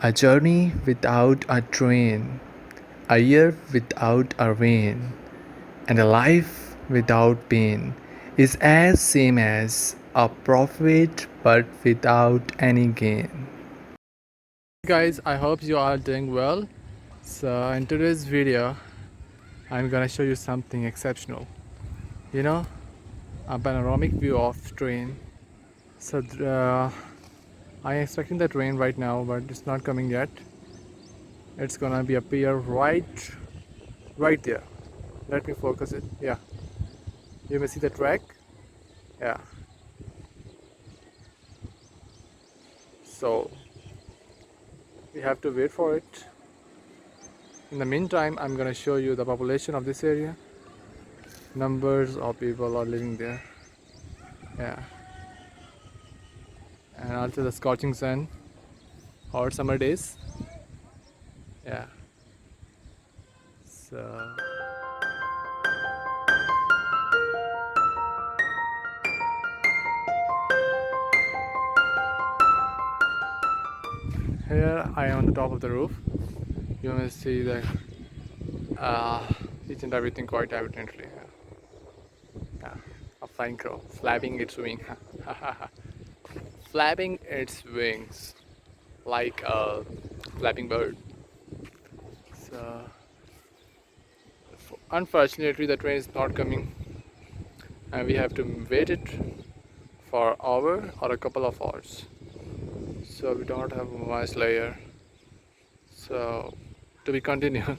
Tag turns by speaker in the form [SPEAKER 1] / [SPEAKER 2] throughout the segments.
[SPEAKER 1] A journey without a train, a year without a rain, and a life without pain is as same as a profit but without any gain. Guys, I hope you are doing well. So in today's video, I'm gonna show you something exceptional. You know, a panoramic view of train. So I'm expecting that rain right now, but it's not coming yet. It's gonna be appear right there. Let me focus it. Yeah, you may see the track. Yeah. So we have to wait for it. In the meantime, I'm gonna show you the population of this area. Numbers of people are living there. Yeah. And also the scorching sun, hot summer days. Yeah. So here I am on the top of the roof. You may see the uh, each and everything quite evidently. Yeah. A flying crow flapping its wing, flapping its wings like a flapping bird. So unfortunately, the train is not coming, and we have to wait it for an hour or a couple of hours. So we don't have much layer. So to be continued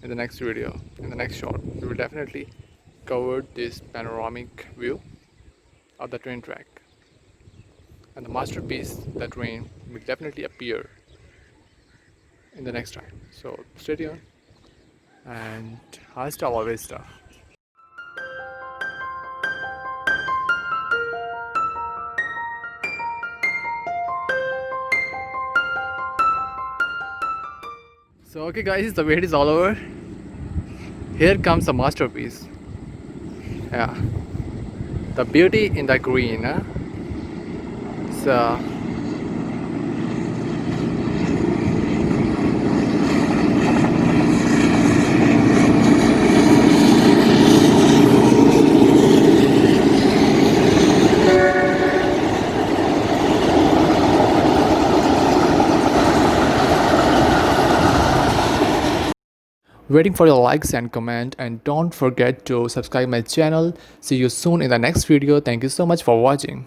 [SPEAKER 1] in the next video, in the next shot, we will definitely cover this panoramic view of the train track, and the masterpiece, the train, will definitely appear in the next time. So stay tuned and hasta la vista. So okay guys, the wait is all over. Here comes the masterpiece. Yeah, the beauty in the green. Huh? So waiting for your likes and comment, and don't forget to subscribe my channel. See you soon in the next video. Thank you so much for watching.